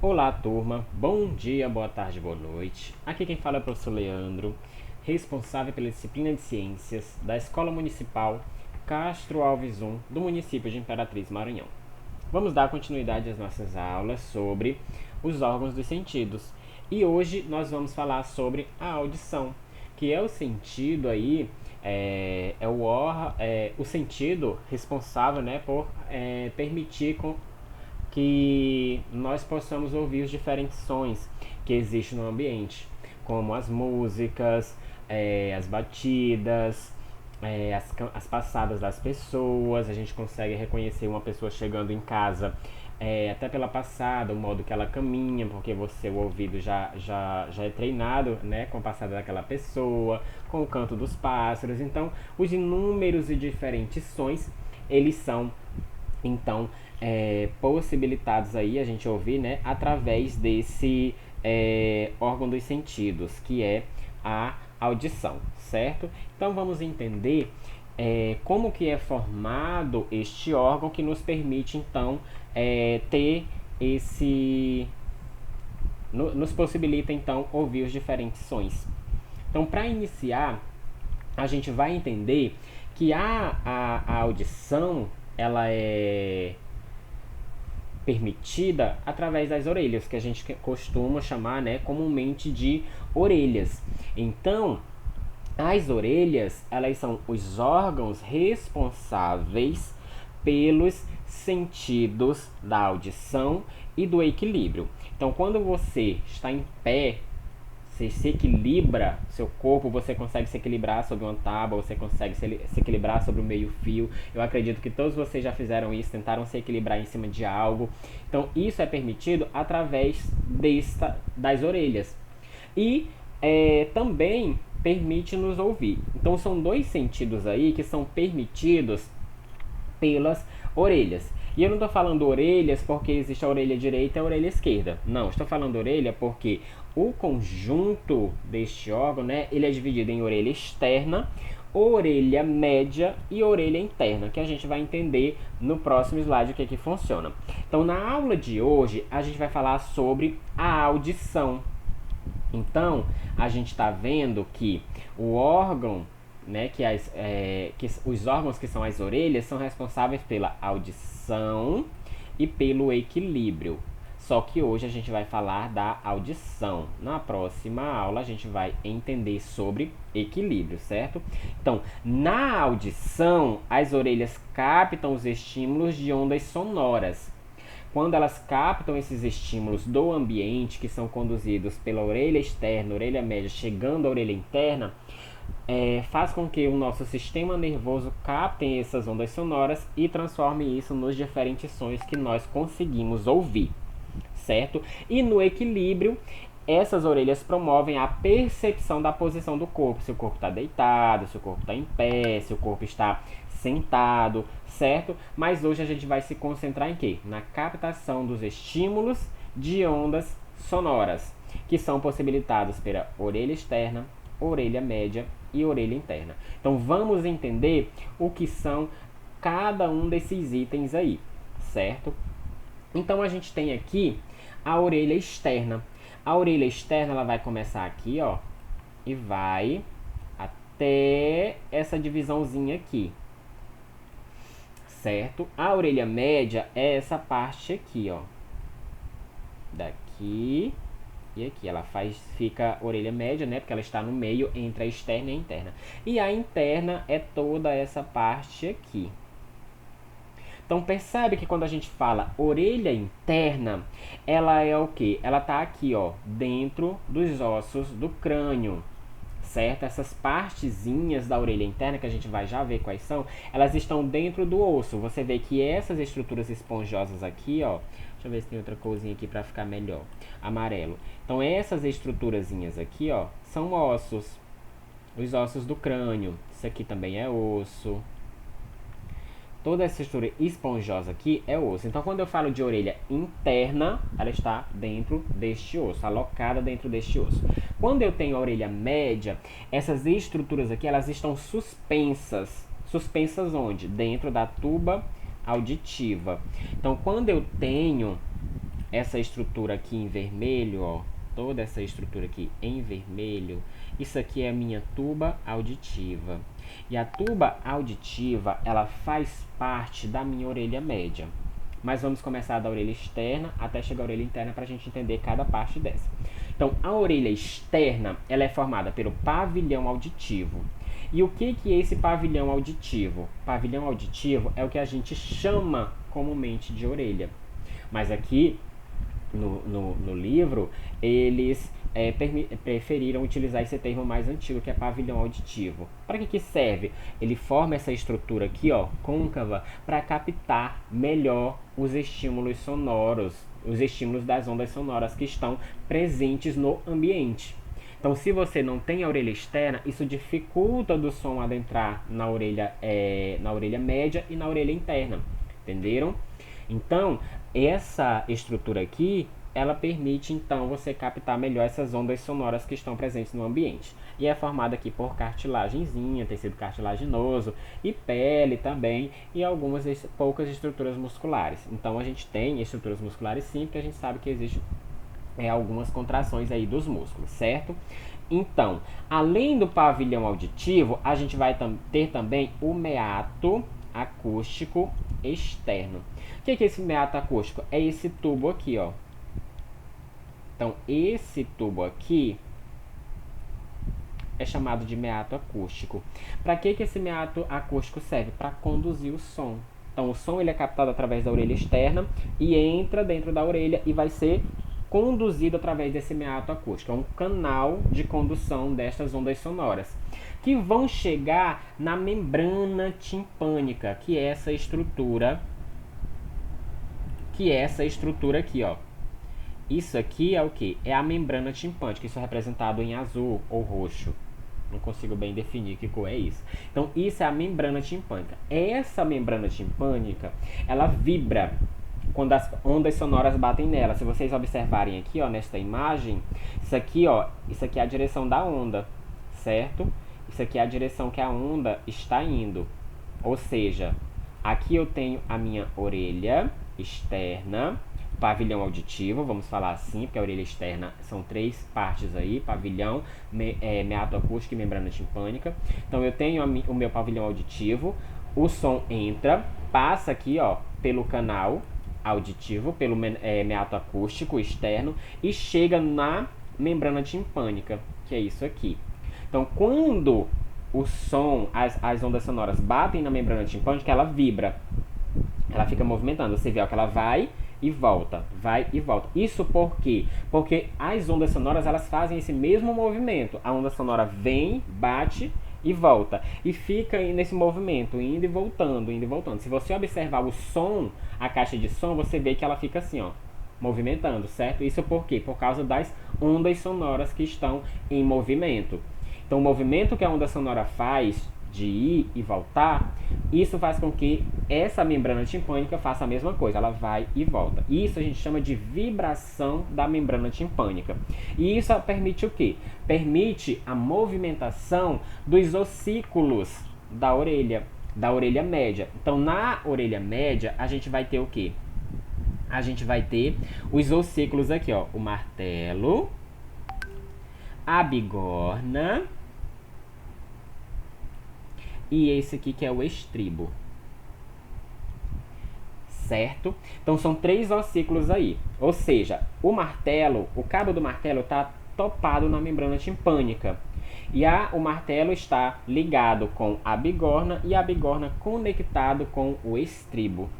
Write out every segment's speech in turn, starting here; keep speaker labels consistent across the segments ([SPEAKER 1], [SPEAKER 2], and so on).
[SPEAKER 1] Olá, turma. Bom dia, boa tarde, boa noite. Aqui quem fala é o professor Leandro, responsável pela disciplina de Ciências da Escola Municipal Castro Alves I, do município de Imperatriz, Maranhão. Vamos dar continuidade às nossas aulas sobre os órgãos dos sentidos. E hoje nós vamos falar sobre a audição, que é o sentido aí, o sentido responsável, né, por permitir que nós possamos ouvir os diferentes sons que existem no ambiente, como as músicas, as batidas, as passadas das pessoas. A gente consegue reconhecer uma pessoa chegando em casa até pela passada, o modo que ela caminha, porque o ouvido já é treinado, né, com a passada daquela pessoa, com o canto dos pássaros. Então, os inúmeros e diferentes sons, eles são então possibilitados aí a gente ouvir, né, através desse órgão dos sentidos, que é a audição, certo? Então vamos entender como que é formado este órgão que nos permite então ter esse nos possibilita então ouvir os diferentes sons. Então, para iniciar, a gente vai entender que a audição ela é permitida através das orelhas, que a gente costuma chamar, né, comumente de orelhas. Então, as orelhas, elas são os órgãos responsáveis pelos sentidos da audição e do equilíbrio. Então, quando você está em pé, você se equilibra, seu corpo, você consegue se equilibrar sobre uma tábua, você consegue se equilibrar sobre o meio-fio. Eu acredito que todos vocês já fizeram isso, tentaram se equilibrar em cima de algo. Então, isso é permitido através das orelhas. E também permite nos ouvir. Então, são dois sentidos aí que são permitidos pelas orelhas. E eu não estou falando orelhas porque existe a orelha direita e a orelha esquerda. Não, estou falando orelha porque o conjunto deste órgão, né, ele é dividido em orelha externa, orelha média e orelha interna, que a gente vai entender no próximo slide o que funciona. Então, na aula de hoje, a gente vai falar sobre a audição. Então, a gente está vendo que o órgão, né, que os órgãos que são as orelhas são responsáveis pela audição e pelo equilíbrio. Só que hoje a gente vai falar da audição. Na próxima aula a gente vai entender sobre equilíbrio, certo? Então, na audição, as orelhas captam os estímulos de ondas sonoras. Quando elas captam esses estímulos do ambiente, que são conduzidos pela orelha externa, orelha média, chegando à orelha interna, faz com que o nosso sistema nervoso capte essas ondas sonoras e transforme isso nos diferentes sons que nós conseguimos ouvir, certo? E no equilíbrio, essas orelhas promovem a percepção da posição do corpo, se o corpo está deitado, se o corpo está em pé, se o corpo está sentado, certo? Mas hoje a gente vai se concentrar em quê? Na captação dos estímulos de ondas sonoras, que são possibilitados pela orelha externa, orelha média e orelha interna. Então vamos entender o que são cada um desses itens aí, certo? Então a gente tem aqui a orelha externa. A orelha externa ela vai começar aqui, ó, e vai até essa divisãozinha aqui, certo? A orelha média é essa parte aqui, ó, daqui e aqui. Ela fica orelha média, né, porque ela está no meio entre a externa e a interna. E a interna é toda essa parte aqui. Então percebe que quando a gente fala orelha interna, ela é o quê? Ela está aqui, ó, dentro dos ossos do crânio, certo? Essas partezinhas da orelha interna, que a gente vai já ver quais são, elas estão dentro do osso. Você vê que essas estruturas esponjosas aqui, ó, deixa eu ver se tem outra coisinha aqui para ficar melhor, amarelo. Então essas estruturazinhas aqui, ó, são ossos, os ossos do crânio. Isso aqui também é osso. Toda essa estrutura esponjosa aqui é osso. Então, quando eu falo de orelha interna, ela está dentro deste osso, alocada dentro deste osso. Quando eu tenho a orelha média, essas estruturas aqui, elas estão suspensas. Suspensas onde? Dentro da tuba auditiva. Então, quando eu tenho essa estrutura aqui em vermelho, ó, toda essa estrutura aqui em vermelho, isso aqui é a minha tuba auditiva. E a tuba auditiva, ela faz parte da minha orelha média. Mas vamos começar da orelha externa até chegar à orelha interna para a gente entender cada parte dessa. Então, a orelha externa, ela é formada pelo pavilhão auditivo. E o que é esse pavilhão auditivo? Pavilhão auditivo é o que a gente chama comumente de orelha. Mas aqui no livro, eles preferiram utilizar esse termo mais antigo, que é pavilhão auditivo. Para que serve? Ele forma essa estrutura aqui, ó, côncava, para captar melhor os estímulos sonoros, os estímulos das ondas sonoras que estão presentes no ambiente. Então, se você não tem a orelha externa, isso dificulta do som adentrar na orelha média e na orelha interna. Entenderam? Então, essa estrutura aqui, ela permite, então, você captar melhor essas ondas sonoras que estão presentes no ambiente. E é formada aqui por cartilagenzinha, tecido cartilaginoso e pele também, e algumas poucas estruturas musculares. Então, a gente tem estruturas musculares sim, porque a gente sabe que existe algumas contrações aí dos músculos, certo? Então, além do pavilhão auditivo, a gente vai ter também o meato acústico externo. O que é esse meato acústico? É esse tubo aqui, ó. Então, esse tubo aqui é chamado de meato acústico. Para que esse meato acústico serve? Para conduzir o som. Então, o som ele é captado através da orelha externa e entra dentro da orelha e vai ser conduzido através desse meato acústico. É um canal de condução destas ondas sonoras, que vão chegar na membrana timpânica, que é essa estrutura aqui, ó. Isso aqui é o que? É a membrana timpânica. Isso é representado em azul ou roxo. Não consigo bem definir que cor é isso. Então, isso é a membrana timpânica. Essa membrana timpânica, ela vibra quando as ondas sonoras batem nela. Se vocês observarem aqui, ó, nesta imagem, isso aqui, ó, isso aqui é a direção da onda, certo? Isso aqui é a direção que a onda está indo. Ou seja, aqui eu tenho a minha orelha externa, pavilhão auditivo, vamos falar assim, porque a orelha externa são três partes aí, pavilhão, meato acústico e membrana timpânica. Então eu tenho o meu pavilhão auditivo, o som entra, passa aqui, ó, pelo canal auditivo, pelo meato acústico externo e chega na membrana timpânica, que é isso aqui. Então, quando o som, as ondas sonoras batem na membrana timpânica, ela vibra, ela fica movimentando. Você vê, ó, que ela vai e volta, vai e volta. Isso por quê? Porque as ondas sonoras, elas fazem esse mesmo movimento. A onda sonora vem, bate e volta. E fica nesse movimento, indo e voltando, indo e voltando. Se você observar o som, a caixa de som, você vê que ela fica assim, ó, movimentando, certo? Isso por quê? Por causa das ondas sonoras que estão em movimento. Então, o movimento que a onda sonora faz de ir e voltar, isso faz com que essa membrana timpânica faça a mesma coisa, ela vai e volta. Isso a gente chama de vibração da membrana timpânica. E isso permite o quê? Permite a movimentação dos ossículos da orelha média. Então, na orelha média, a gente vai ter o quê? A gente vai ter os ossículos aqui, ó, o martelo, a bigorna e esse aqui que é o estribo, certo? Então são três ossículos aí, ou seja, o martelo, o cabo do martelo está topado na membrana timpânica e o martelo está ligado com a bigorna e a bigorna conectado com o estribo.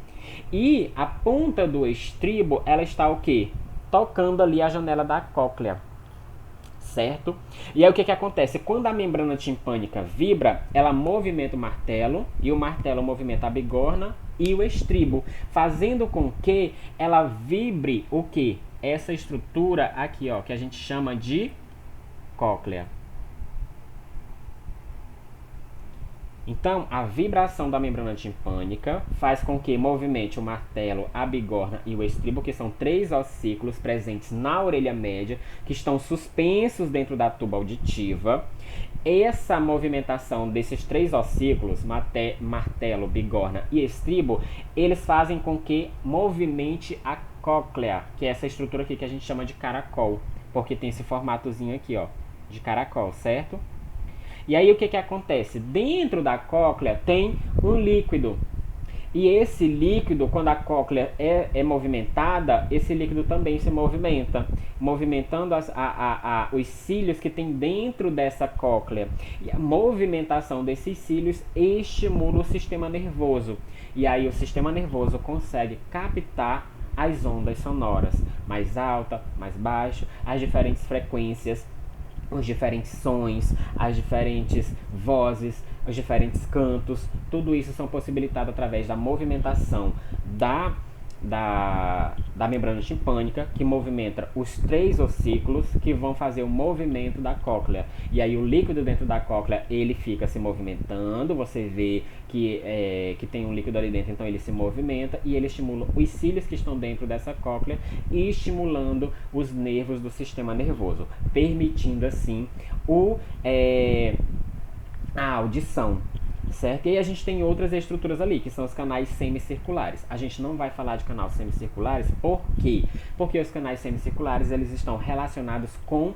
[SPEAKER 1] E a ponta do estribo, ela está o quê? Tocando ali a janela da cóclea, certo? E aí o que acontece? Quando a membrana timpânica vibra, ela movimenta o martelo e o martelo movimenta a bigorna e o estribo, fazendo com que ela vibre o quê? Essa estrutura aqui, ó, que a gente chama de cóclea. Então, a vibração da membrana timpânica faz com que movimente o martelo, a bigorna e o estribo, que são três ossículos presentes na orelha média, que estão suspensos dentro da tuba auditiva. Essa movimentação desses três ossículos, martelo, bigorna e estribo, eles fazem com que movimente a cóclea, que é essa estrutura aqui que a gente chama de caracol, porque tem esse formatozinho aqui, ó, de caracol, certo? E aí o que acontece? Dentro da cóclea tem um líquido. E esse líquido, quando a cóclea é movimentada, esse líquido também se movimenta, movimentando os cílios que tem dentro dessa cóclea. E a movimentação desses cílios estimula o sistema nervoso. E aí o sistema nervoso consegue captar as ondas sonoras, mais alta, mais baixa, as diferentes frequências, os diferentes sons, as diferentes vozes, os diferentes cantos, tudo isso são possibilitados através da movimentação da membrana timpânica, que movimenta os 3 ossículos que vão fazer o movimento da cóclea. E aí o líquido dentro da cóclea, ele fica se movimentando, você vê que tem um líquido ali dentro, então ele se movimenta e ele estimula os cílios que estão dentro dessa cóclea e estimulando os nervos do sistema nervoso, permitindo assim a audição. Certo? E aí a gente tem outras estruturas ali, que são os canais semicirculares. A gente não vai falar de canais semicirculares, por quê? Porque os canais semicirculares, eles estão relacionados com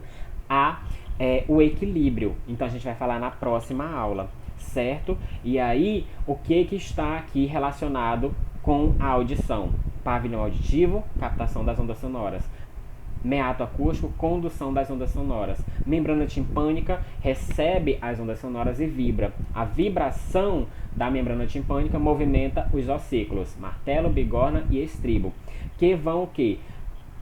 [SPEAKER 1] o equilíbrio. Então a gente vai falar na próxima aula, certo? E aí, o que está aqui relacionado com a audição? Pavilhão auditivo, captação das ondas sonoras. Meato acústico, condução das ondas sonoras. Membrana timpânica recebe as ondas sonoras e vibra. A vibração da membrana timpânica movimenta os ossículos, martelo, bigorna e estribo, que vão o quê?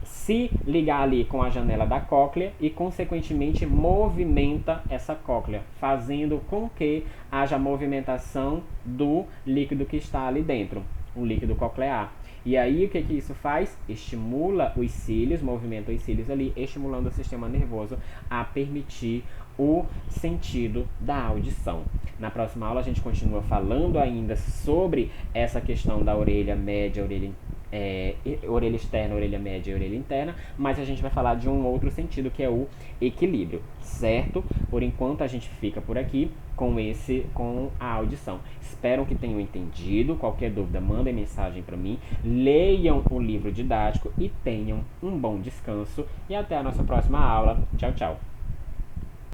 [SPEAKER 1] Se ligar ali com a janela da cóclea e, consequentemente, movimenta essa cóclea, fazendo com que haja movimentação do líquido que está ali dentro, o líquido coclear. E aí o que isso faz? Estimula os cílios, movimenta os cílios ali, estimulando o sistema nervoso a permitir o sentido da audição. Na próxima aula a gente continua falando ainda sobre essa questão da orelha média, orelha externa, orelha média e orelha interna, mas a gente vai falar de um outro sentido, que é o equilíbrio, certo? Por enquanto a gente fica por aqui com a audição. Espero que tenham entendido. Qualquer dúvida, mandem mensagem para mim, leiam o livro didático e tenham um bom descanso. E até a nossa próxima aula. Tchau, tchau.